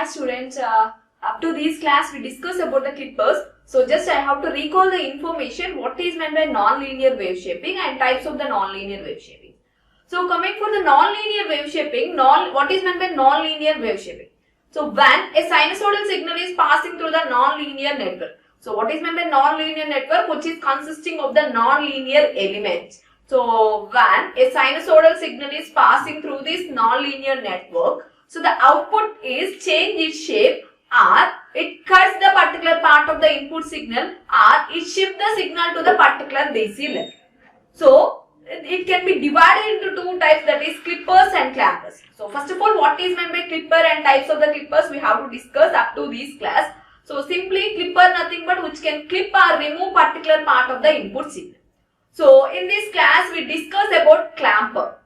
Hi students, up to this class we discussed about the clippers. So just I have to recall the information what is meant by non-linear wave shaping and types of the non-linear wave shaping. So coming for the non-linear wave shaping, what is meant by non-linear wave shaping? So when a sinusoidal signal is passing through the non-linear network. So what is meant by non-linear network, which is consisting of the non-linear elements. So when a sinusoidal signal is passing through this non-linear network, so the output is change its shape, or it cuts the particular part of the input signal, or it shifts the signal to the particular DC level. So it can be divided into two types, that is clippers and clampers. So first of all, what is meant by clipper and types of the clippers we have to discuss up to this class. So simply clipper nothing but which can clip or remove particular part of the input signal. So in this class we discussed about clamper.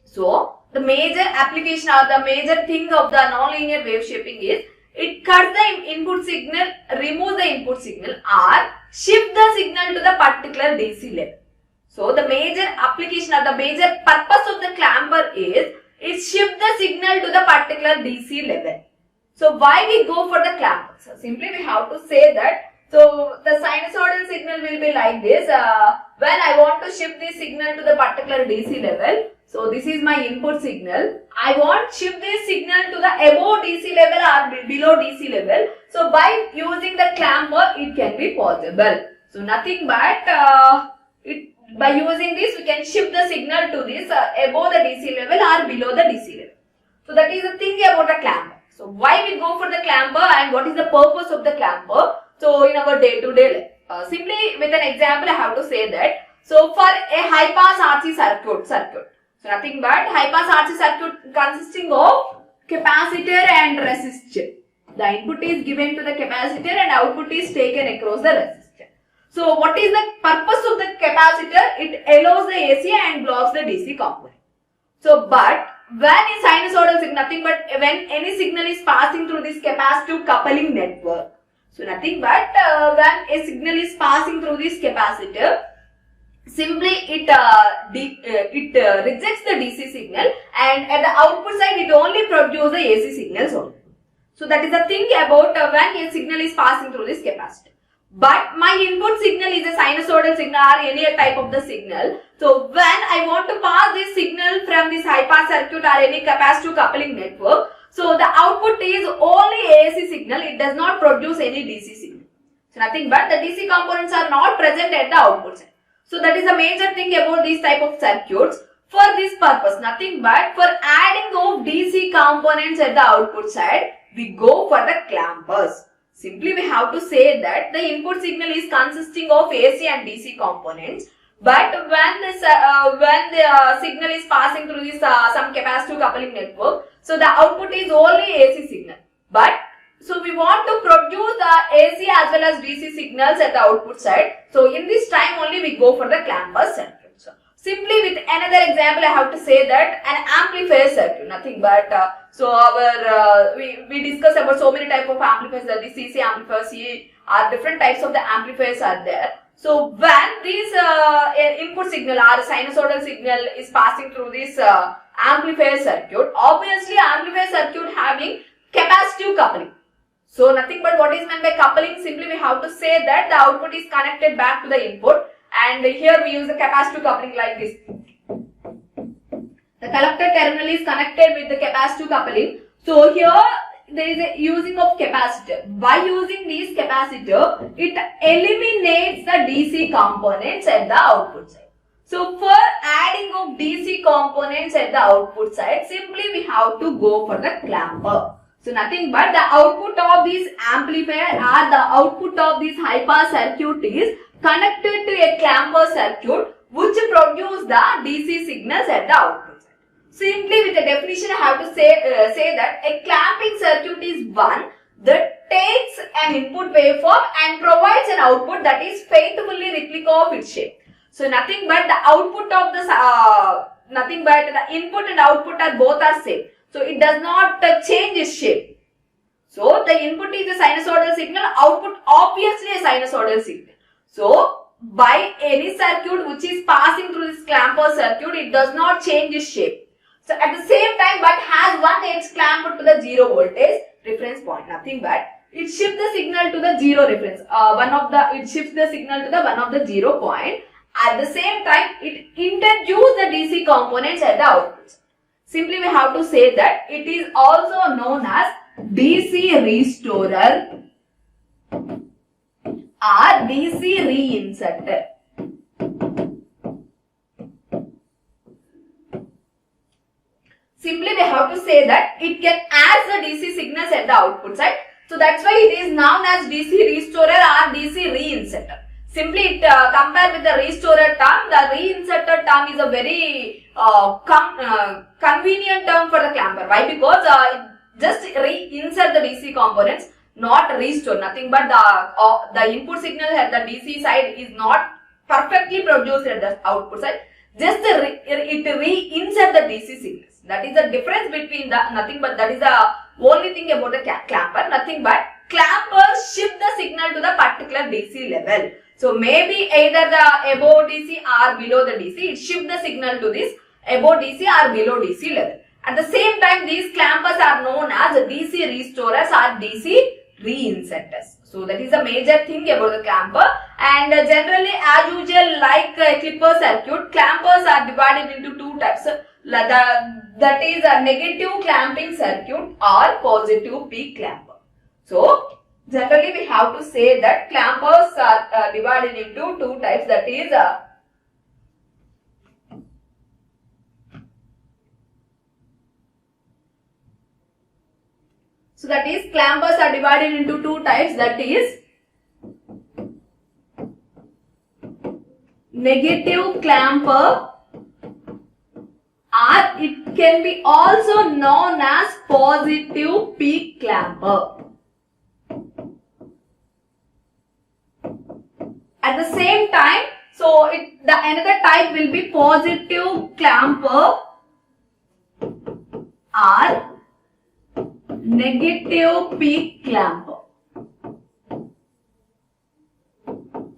So the major application or the major thing of the non-linear wave shaping is it cuts the input signal, removes the input signal, or shift the signal to the particular DC level. So the major application or the major purpose of the clamper is it shift the signal to the particular DC level. So why we go for the clamper? So simply we have to say that, so the sinusoidal signal will be like this. When I want to shift this signal to the particular DC level, so this is my input signal. I want to shift this signal to the above DC level or below DC level. So by using the clamper, it can be possible. So nothing but by using this, we can shift the signal to this above the DC level or below the DC level. So that is the thing about the clamper. So why we go for the clamper and what is the purpose of the clamper? So in our day-to-day life, simply with an example I have to say that. So for a high-pass RC circuit, so nothing but high-pass RC circuit consisting of capacitor and resistor. The input is given to the capacitor and output is taken across the resistor. So what is the purpose of the capacitor? It allows the AC and blocks the DC component. So but when a sinusoidal signal, nothing but when any signal is passing through this capacitive coupling network. So nothing but when a signal is passing through this capacitor, simply it rejects the DC signal and at the output side it only produces the AC signals only. So that is the thing about when a signal is passing through this capacitor. But my input signal is a sinusoidal signal or any type of the signal. So when I want to pass this signal from this high pass circuit or any capacitive coupling network, so the output is only AC signal, it does not produce any DC signal. So nothing but the DC components are not present at the output side. So that is a major thing about these type of circuits. For this purpose, nothing but for adding of DC components at the output side, we go for the clampers. Simply we have to say that the input signal is consisting of AC and DC components. But when the signal is passing through this some capacitive coupling network, so the output is only AC signal. But so we want to produce the AC as well as DC signals at the output side. So in this time only we go for the clamper circuit. So simply with another example, I have to say that an amplifier circuit, nothing but so our we discuss about so many type of amplifiers. The CC amplifiers, CE are different types of the amplifiers are there. So when this input signal or sinusoidal signal is passing through this amplifier circuit, obviously amplifier circuit having capacitive coupling. So nothing but what is meant by coupling, simply we have to say that the output is connected back to the input, and here we use the capacitive coupling like this. The collector terminal is connected with the capacitive coupling. So here there is a using of capacitor. By using this capacitor, it eliminates the DC components at the output side. So for adding of DC components at the output side, simply we have to go for the clamper. So nothing but the output of this amplifier or the output of this high pass circuit is connected to a clamper circuit which produce the DC signals at the output side. Simply with the definition I have to say that a clamping circuit is one that takes an input waveform and provides an output that is faithfully replica of its shape. So nothing but the output of the nothing but the input and output are both are same. So it does not change its shape. So the input is a sinusoidal signal, output obviously a sinusoidal signal. So by any circuit which is passing through this clamper circuit, it does not change its shape. So at the same time, but has one edge clamped to the zero voltage, reference point, nothing but it shifts the signal to the zero reference. It shifts the signal to the one of the 0 point. At the same time, it introduces the DC components at the output. Simply we have to say that it is also known as DC restorer or DC reinserter. Simply we have to say that it can add the DC signals at the output side. So that's why it is known as DC restorer or DC reinserter. Simply it compared with the restorer term, the reinserter term is a very convenient term for the clamper. Why? Because just reinsert the DC components, not restore. Nothing but the input signal at the DC side is not perfectly produced at the output side. Just it reinsert the DC signals. That is the difference between the nothing but that is the only thing about the clamper. Nothing but clampers shift the signal to the particular DC level. So maybe either the above DC or below the DC, it shift the signal to this above DC or below DC level. At the same time, these clampers are known as DC restorers or DC reinserters. So that is a major thing about the clamper. And generally, as usual, like clipper circuit, clampers are divided into two types. That is a negative clamping circuit or positive peak clamper. So generally, we have to say that clampers are divided into two types. That is so that is clampers are divided into two types. That is negative clamper, or it can be also known as positive peak clamper. At the same time, so another type will be positive clamper or negative peak clamper.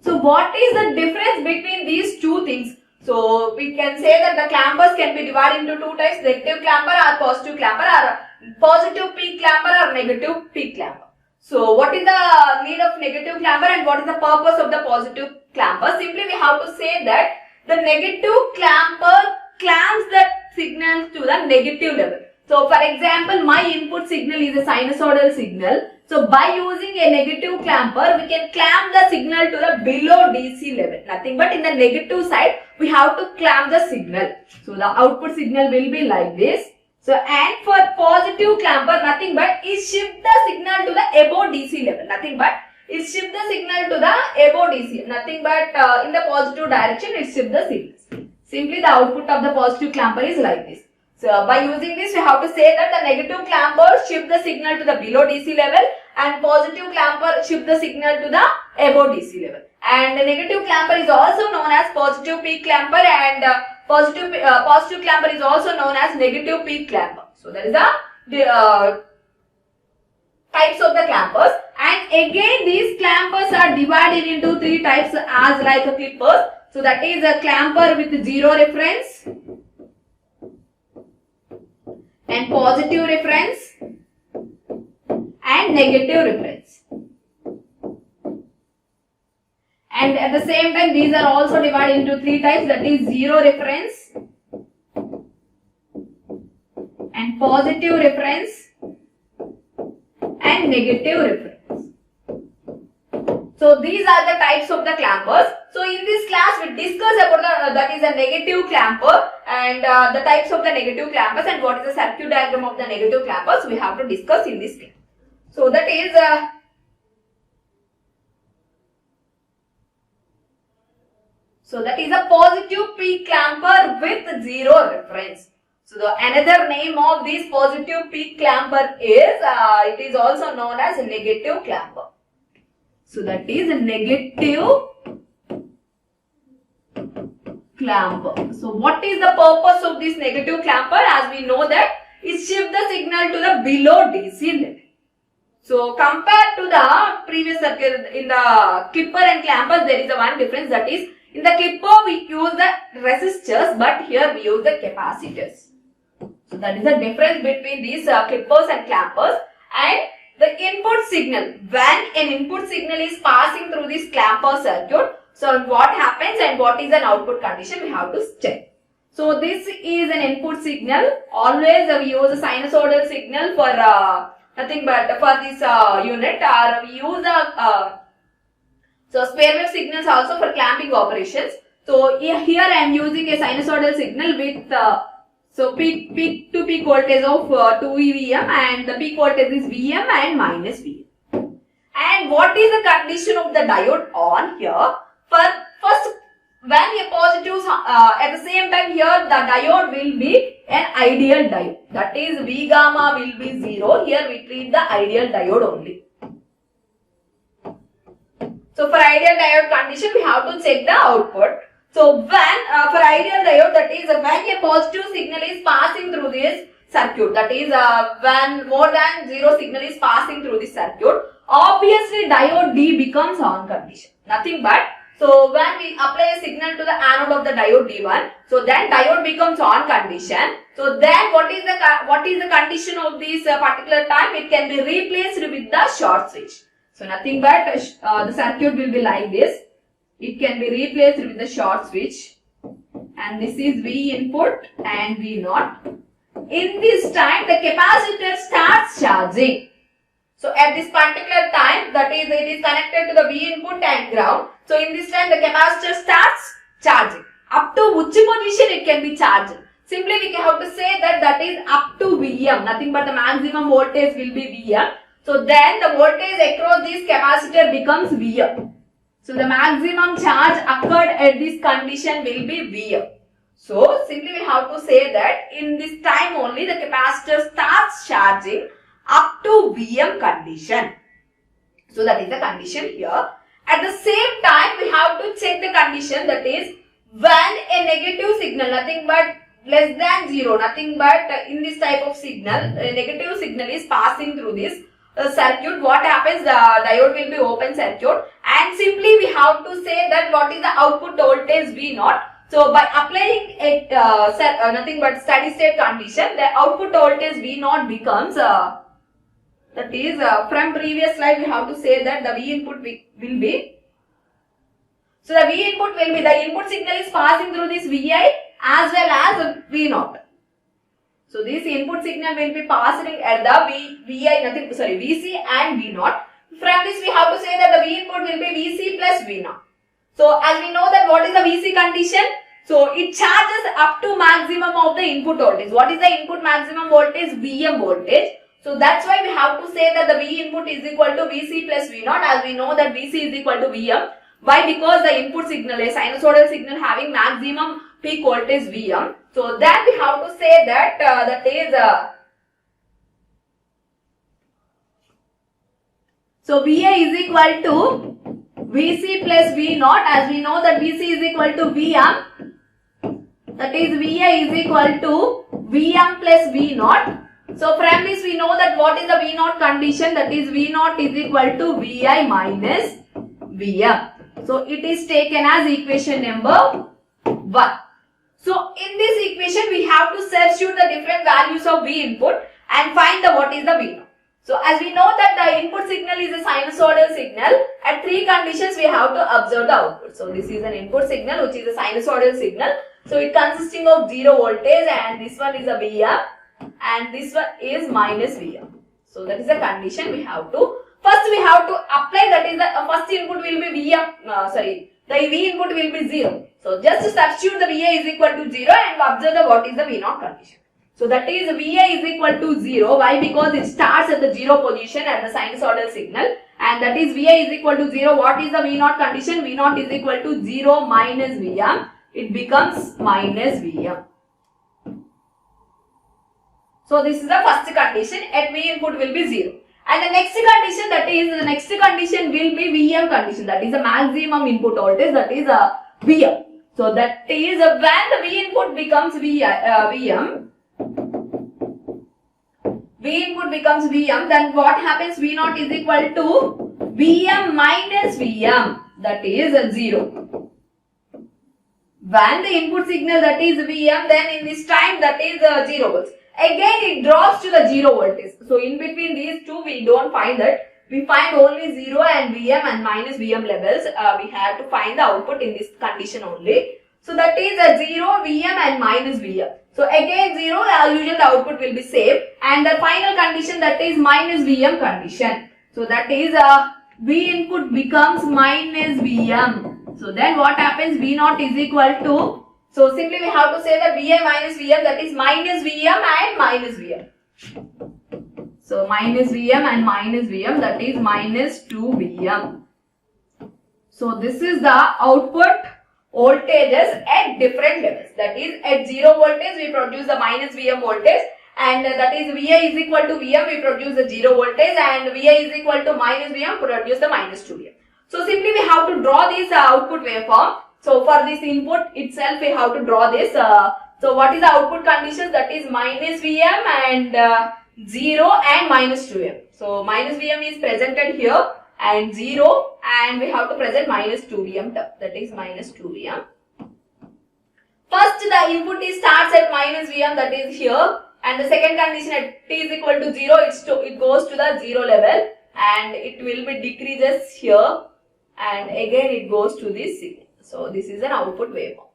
So what is the difference between these two things? So we can say that the clampers can be divided into two types, negative clamper or positive clamper, or positive peak clamper or negative peak clamper. So what is the need of negative clamper and what is the purpose of the positive clamper? Simply we have to say that the negative clamper clamps the signal to the negative level. So for example, my input signal is a sinusoidal signal. So by using a negative clamper, we can clamp the signal to the below DC level. Nothing but in the negative side, we have to clamp the signal. So the output signal will be like this. So and for positive clamper, nothing but it shift the signal to the above DC level. Nothing but it shift the signal to the above DC. Nothing but in the positive direction, it shift the signals. Simply the output of the positive clamper is like this. So by using this, we have to say that the negative clamper shift the signal to the below DC level and positive clamper shift the signal to the above DC level. And the negative clamper is also known as positive peak clamper, and positive clamper is also known as negative peak clamper. So that is the types of the clampers. And again, these clampers are divided into three types as like a clippers. So that is a clamper with zero reference, and positive reference and negative reference. And at the same time, these are also divided into three types, that is zero reference and positive reference and negative reference. So these are the types of the clampers. So in this class we discuss about that is a negative clamper and the types of the negative clampers and what is the circuit diagram of the negative clampers we have to discuss in this class. So that is a positive peak clamper with zero reference. So the another name of this positive peak clamper is it is also known as a negative clamper. So that is a negative clamper. So what is the purpose of this negative clamper? As we know that it shifts the signal to the below DC level. So compared to the previous circuit, in the clipper and clampers there is a one difference, that is in the clipper we use the resistors but here we use the capacitors. So that is the difference between these clippers and clampers. And the input signal, when an input signal is passing through this clamper circuit, so what happens and what is an output condition we have to check. So this is an input signal. Always we use a sinusoidal signal for nothing but for this unit, or we use a so spare wave signals also for clamping operations. So here I am using a sinusoidal signal with so peak to peak voltage of 2 Vm, and the peak voltage is Vm and minus Vm. And what is the condition of the diode on here? First, when a positive at the same time here the diode will be an ideal diode. That is V gamma will be 0. Here we treat the ideal diode only. So for ideal diode condition we have to check the output. So when for ideal diode, that is when a positive signal is passing through this circuit, that is when more than 0 signal is passing through this circuit, obviously diode D becomes on condition. Nothing but, so when we apply a signal to the anode of the diode D1, so then diode becomes on condition. So then what is the condition of this particular time? It can be replaced with the short switch. So nothing but the circuit will be like this. It can be replaced with the short switch, and this is V input and V naught. In this time the capacitor starts charging. So at this particular time, that is it is connected to the V input and ground. So in this time the capacitor starts charging. Up to which position it can be charged? Simply we have to say that is up to Vm, nothing but the maximum voltage will be Vm. So then the voltage across this capacitor becomes Vm. So the maximum charge occurred at this condition will be Vm. So simply we have to say that in this time only the capacitor starts charging up to Vm condition. So that is the condition here. At the same time we have to check the condition, that is when a negative signal, nothing but less than 0, nothing but in this type of signal, a negative signal is passing through this circuit, what happens? The diode will be open circuit, and simply we have to say that what is the output voltage V naught. So by applying a nothing but steady state condition, the output voltage V naught becomes that is from previous slide we have to say that the V input will be. So the V input will be, the input signal is passing through this Vi as well as V naught. So this input signal will be passing at the Vc and V naught. From this we have to say that the V input will be Vc plus V naught. So as we know that what is the Vc condition? So it charges up to maximum of the input voltage. What is the input maximum voltage? Vm voltage. So that's why we have to say that the V input is equal to Vc plus V naught, as we know that Vc is equal to Vm. Why? Because the input signal, a sinusoidal signal having maximum peak voltage Vm. So then we have to say that that is so Va is equal to Vc plus V naught, as we know that Vc is equal to Vm. That is Va is equal to Vm plus V naught. So from this we know that what is the V naught condition, that is V naught is equal to Vi minus Vm. So it is taken as equation number 1. So in this equation we have to substitute the different values of V input and find the what is the V naught. So as we know that the input signal is a sinusoidal signal, at 3 conditions we have to observe the output. So this is an input signal which is a sinusoidal signal. So it consisting of 0 voltage, and this one is a Vm and this one is minus Vm. So that is the condition we have to. First we have to apply, that is the first input will be the V input will be 0. So just substitute the Va is equal to 0 and observe the what is the V naught condition. So that is Va is equal to 0. Why? Because it starts at the 0 position at the sinusoidal signal, and that is Va is equal to 0. What is the V naught condition? V naught is equal to 0 minus Vm. It becomes minus Vm. So this is the first condition, at V input will be 0. And the next condition, that is the next condition will be Vm condition, that is the maximum input voltage, that is Vm. So that is when the V input becomes Vm, V input becomes Vm, then what happens? V naught is equal to Vm minus Vm, that is 0. When the input signal, that is Vm, then in this time that is 0 volts. Again it drops to the 0 voltage. So in between these two we don't find that. We find only 0 and Vm and minus Vm levels. We have to find the output in this condition only. So that is a 0 Vm and minus Vm. So again 0, usually the output will be same. And the final condition, that is minus Vm condition. So that is V input becomes minus Vm. So then what happens? V naught is equal to, so simply we have to say that Vi minus Vm, that is minus Vm and minus Vm. So minus Vm and minus Vm, that is minus 2 Vm. So this is the output voltages at different levels. That is at 0 voltage we produce the minus Vm voltage, and that is Vi is equal to Vm, we produce the 0 voltage, and Vi is equal to minus Vm, produce the minus 2 Vm. So simply we have to draw this output waveform. So for this input itself we have to draw this. So what is the output conditions? That is minus Vm and 0 and minus 2m. So minus Vm is presented here and 0, and we have to present minus 2Vm term, that is minus 2Vm. First the input starts at minus Vm, that is here, and the second condition at t is equal to 0, it goes to the 0 level and it will be decreases here, and again it goes to this signal. So this is an output waveform.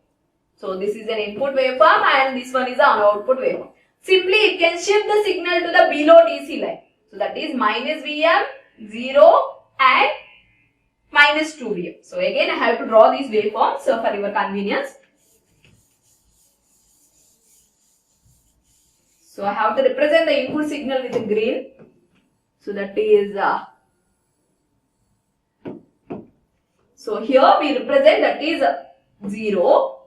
So this is an input waveform and this one is an output waveform. Simply it can shift the signal to the below DC line. So that is minus Vm, 0 and minus 2 Vm. So again I have to draw these waveforms for your convenience. So I have to represent the input signal with the green. So that is, so here we represent that is 0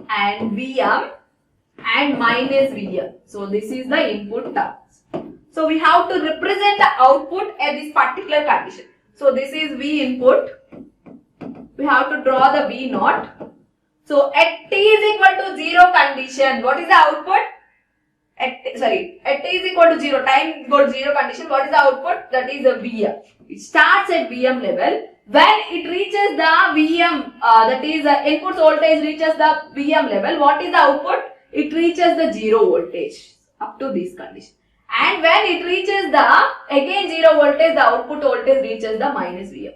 and Vm and minus Vm. So this is the input terms. So we have to represent the output at this particular condition. So this is V input. We have to draw the V naught. So at t is equal to 0 condition, what is the output? At t is equal to 0, time equal to 0 condition, what is the output? That is a Vm. It starts at Vm level. When it reaches the Vm, that is the input voltage reaches the Vm level, what is the output? It reaches the 0 voltage up to this condition. And when it reaches the again 0 voltage, the output voltage reaches the minus Vm.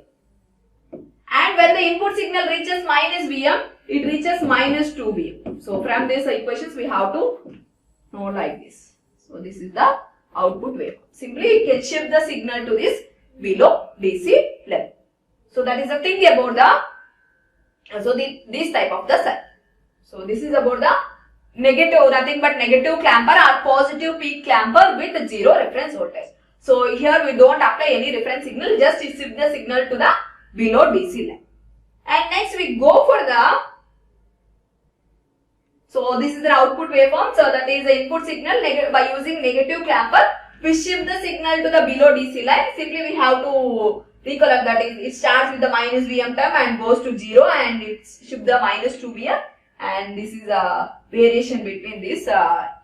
And when the input signal reaches minus Vm, it reaches minus 2 Vm. So from these equations we have to know like this. So this is the output wave. Simply it can shift the signal to this below DC level. So that is the thing about the this type of the circuit. So this is about the negative, nothing but negative clamper or positive peak clamper with 0 reference voltage. So here we don't apply any reference signal, just shift the signal to the below DC line. And next we go for the, so this is the output waveform. So that is the input signal by using negative clamper. We shift the signal to the below DC line. Simply we have to recollect that it starts with the minus Vm term and goes to 0 and it shifts the minus 2 Vm. And this is a variation between this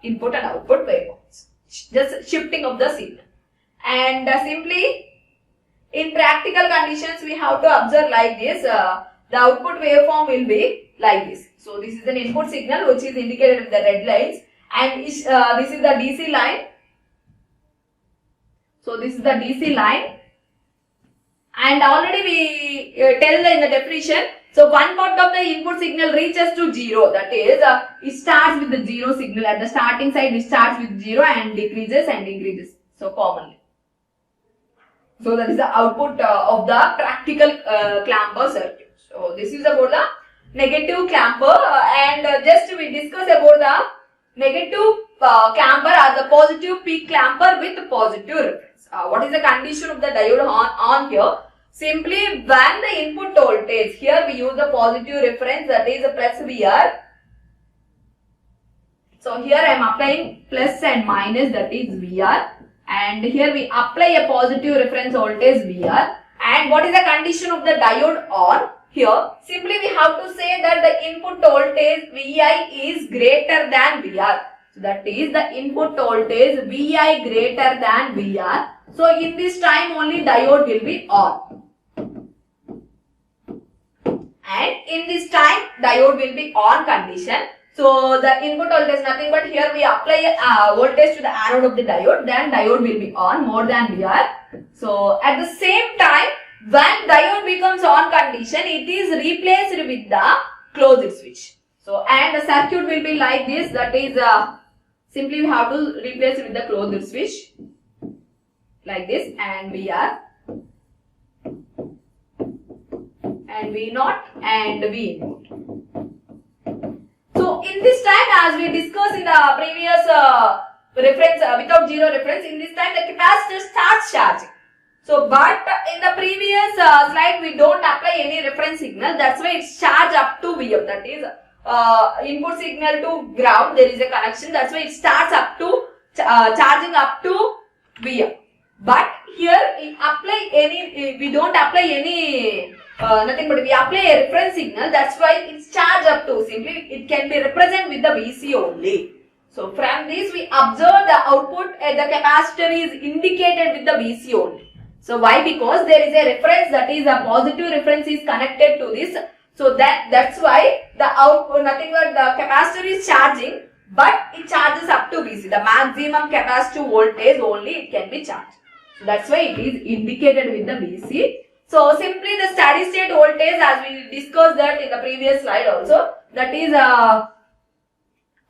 input and output waveforms. Just shifting of the signal. And simply in practical conditions we have to observe like this. The output waveform will be like this. So this is an input signal which is indicated with the red lines, and this is the DC line. So this is the DC line, and already we tell in the definition. So one part of the input signal reaches to 0. That is, it starts with the 0 signal at the starting side. It starts with 0 and decreases and increases. So commonly. So that is the output of the practical clamper circuit. So this is about the negative clamper, and just we discuss about the negative clamper or the positive peak clamper with positive reference. What is the condition of the diode on here? Simply when the input voltage, here we use the positive reference, that is a plus VR. So here I am applying plus and minus, that is VR, and here we apply a positive reference voltage VR. And what is the condition of the diode on? Here, simply we have to say that the input voltage Vi is greater than VR. So that is the input voltage Vi greater than VR. So in this time only diode will be on. And in this time diode will be on condition. So the input voltage is nothing but here we apply voltage to the anode of the diode, then diode will be on more than VR. So at the same time, when diode becomes on condition, it is replaced with the closed switch. So and the circuit will be like this, that is simply we have to replace it with the closed switch like this, and VR and V0 and V input. So in this time, as we discussed in the previous reference without zero reference, in this time the capacitor starts charging. So but in the previous slide we don't apply any reference signal, that's why it's charged up to Vf, that is input signal to ground, there is a connection, that's why it starts up to charging up to Vf. But here we don't apply any nothing but we apply a reference signal, that's why it's charged up to, simply it can be represented with the Vc only. So from this we observe the output at the capacitor is indicated with the Vc only. So why? Because there is a reference, that is a positive reference is connected to this. So that's why the output, nothing but the capacitor is charging, but it charges up to Vc. The maximum capacitive voltage only it can be charged. So that's why it is indicated with the Vc. So simply the steady state voltage, as we discussed that in the previous slide also, that is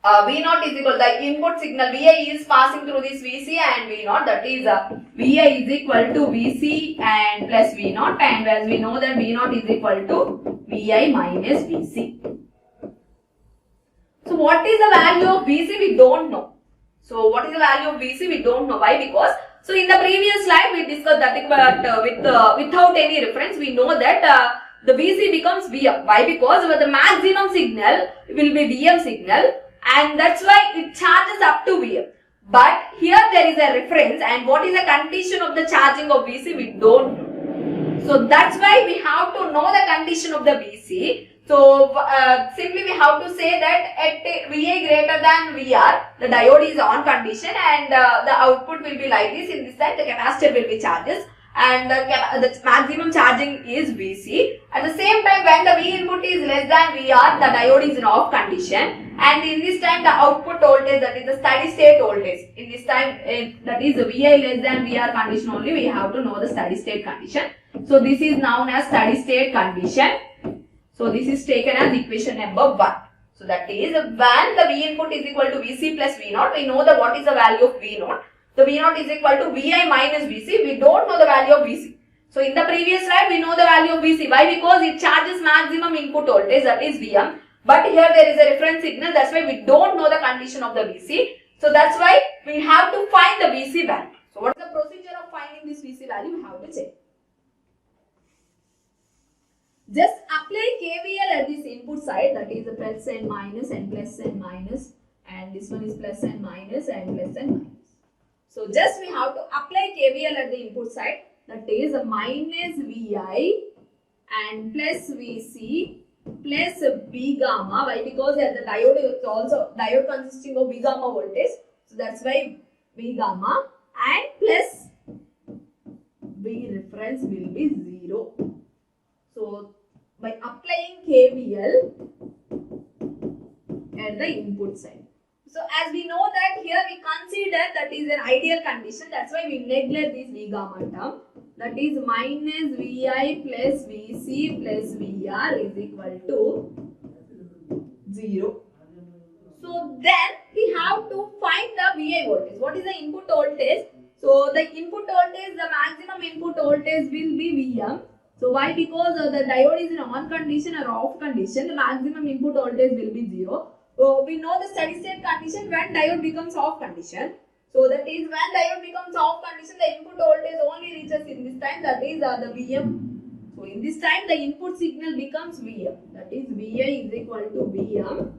V0 is equal to the input signal Vi is passing through this Vc and V0, that is Vi is equal to Vc and plus V0, and as we know that V0 is equal to Vi minus Vc. So what is the value of Vc? We don't know. So what is the value of Vc? We don't know. Why? Because so in the previous slide we discussed that, but without any reference we know that the Vc becomes Vm. Why? Because the maximum signal will be Vm signal, and that's why it charges up to Vm. But here there is a reference, and what is the condition of the charging of Vc? We don't know. So that's why we have to know the condition of the Vc. So simply we have to say that at Va greater than Vr, the diode is on condition, and the output will be like this. In this time the capacitor will be charges, and the maximum charging is Vc. At the same time, when the V input is less than Vr, the diode is in off condition, and in this time the output voltage, that is the steady state voltage, in this time that is Vi less than Vr condition only, we have to know the steady state condition. So this is known as steady state condition. So this is taken as equation number 1. So that is when the V input is equal to Vc plus V0, we know that what is the value of V0. The V0 is equal to Vi minus Vc. We don't know the value of Vc. So in the previous slide we know the value of Vc. Why? Because it charges maximum input voltage, that is Vm. But here there is a reference signal, that's why we don't know the condition of the Vc. So that's why we have to find the Vc value. So what is the procedure of finding this Vc value? We have to check. Just apply KVL at this input side, that is the plus and minus and plus and minus, and this one is plus and minus and plus and minus. So just we have to apply KVL at the input side, that is a minus Vi and plus Vc plus V gamma. Why? Because the diode is also diode consisting of V gamma voltage, so that's why V gamma, and plus V reference will be 0. So by applying KVL at the input side. So as we know that here we consider that is an ideal condition, that's why we neglect this V gamma term, that is minus Vi plus Vc plus Vr is equal to 0. So then we have to find the Vi voltage. What is the input voltage? So the input voltage, the maximum input voltage will be Vm. So why? Because the diode is in on condition or off condition, the maximum input voltage will be 0. We know the steady state condition when diode becomes off condition. So that is when diode becomes off condition, the input voltage only reaches in this time, that is the Vm. So in this time the input signal becomes Vm, that is Vi is equal to Vm.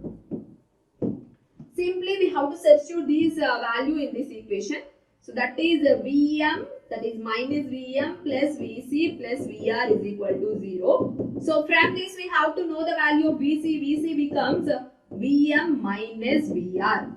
Simply we have to substitute this value in this equation. So that is Vm, that is minus Vm plus Vc plus Vr is equal to 0. So from this we have to know the value of Vc. Vc becomes Vm minus Vr.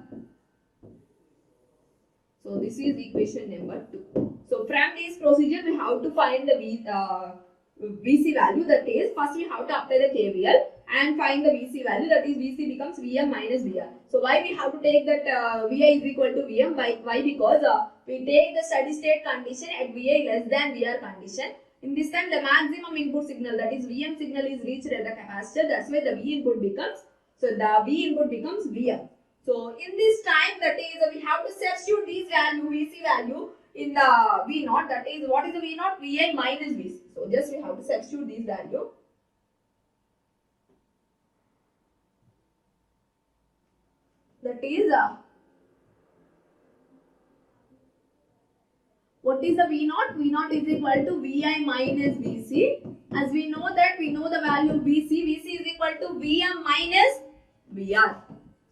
So this is equation number 2. So from this procedure we have to find the Vc value, that is first we have to apply the KVL, and find the VC value, that is VC becomes Vm minus Vr. So why we have to take that Vi is equal to Vm? Why? Because we take the steady state condition at Vi less than Vr condition. In this time the maximum input signal, that is Vm signal, is reached at the capacitor. That's why the V input becomes, so the V input becomes Vm. So in this time, that is we have to substitute this value, VC value, in the V0. That is, what is the V0? Vi minus Vc. So just we have to substitute this value. That is what is the V0? V0 is equal to Vi minus Vc. As we know that, we know the value of Vc. Vc is equal to Vm minus Vr.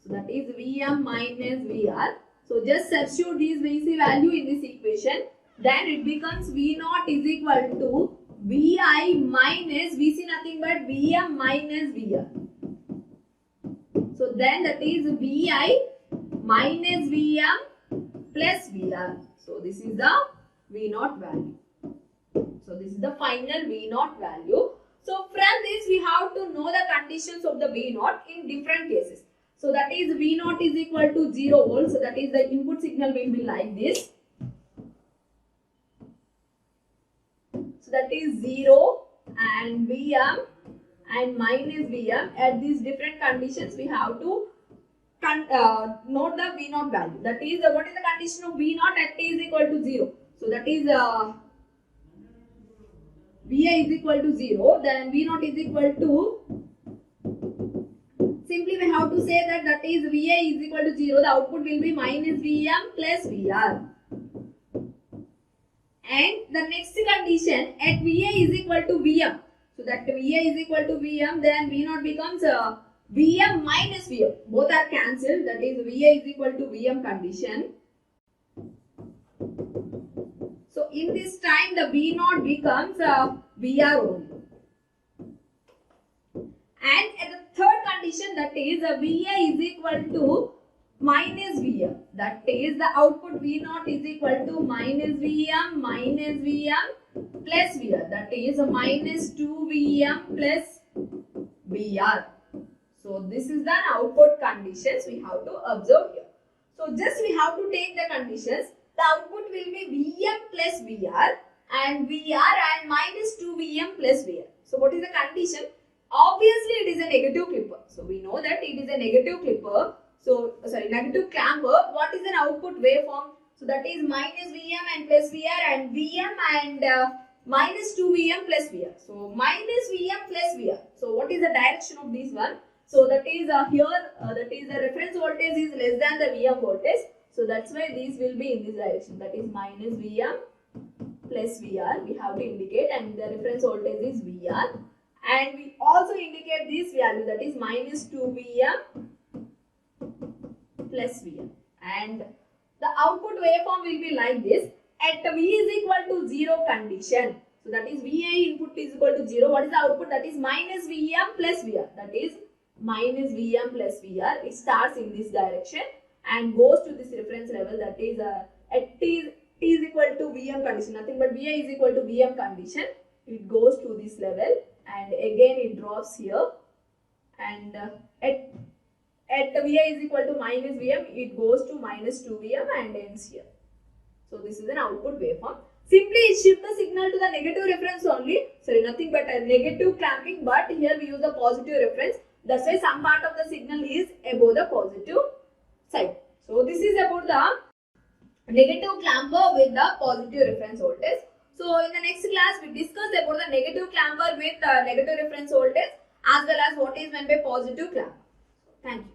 So that is Vm minus Vr. So just substitute this Vc value in this equation. Then it becomes V0 is equal to Vi minus Vc, nothing but Vm minus Vr. So then that is Vi minus Vm plus Vr. So this is the V0 value. So this is the final V0 value. So from this we have to know the conditions of the V0 in different cases. So that is V0 is equal to 0 volts. So that is the input signal will be like this. So that is 0 and Vm and minus Vm. At these different conditions we have to note the V0 value. That is what is the condition of V0 at t is equal to 0. So that is Vi is equal to 0. Then V0 is equal to, simply we have to say that that is Vi is equal to 0. The output will be minus Vm plus Vr. And the next condition, at Vi is equal to Vm. So that Vi is equal to Vm, then V0 becomes Vm minus Vm. Both are cancelled. That is Vi is equal to Vm condition. So in this time the V0 becomes Vr only. And at the third condition, that is Vi is equal to minus Vm. That is the output V0 is equal to minus Vm plus Vr. That is minus 2 Vm plus Vr. So this is the output conditions we have to observe here. So just we have to take the conditions. The output will be Vm plus Vr and minus 2 Vm plus Vr. So what is the condition? Obviously it is a negative clipper. So we know that it is a negative clipper. So negative clamper. What is an output waveform? So that is minus Vm and plus Vr and Vm and minus 2 Vm plus Vr. So minus Vm plus Vr. So what is the direction of this one? So that is here, that is the reference voltage is less than the Vm voltage. So that's why these will be in this direction. That is minus Vm plus Vr. We have to indicate, and the reference voltage is Vr. And we also indicate this value, that is minus 2 Vm plus Vm. And the output waveform will be like this. At V is equal to 0 condition. So that is Vi input is equal to 0. What is the output? That is minus Vm plus Vr. That is minus Vm plus Vr. It starts in this direction and goes to this reference level, that is at t is equal to Vm condition, nothing but Vi is equal to Vm condition. It goes to this level and again it drops here, and at Vi is equal to minus Vm, it goes to minus 2 Vm and ends here. So this is an output waveform. Simply shift the signal to the negative reference only. Sorry, nothing but a negative clamping, but here we use the positive reference. That's why some part of the signal is above the positive side. So this is about the negative clamper with the positive reference voltage. So in the next class we discuss about the negative clamper with negative reference voltage as well as what is meant by positive clamper. Thank you.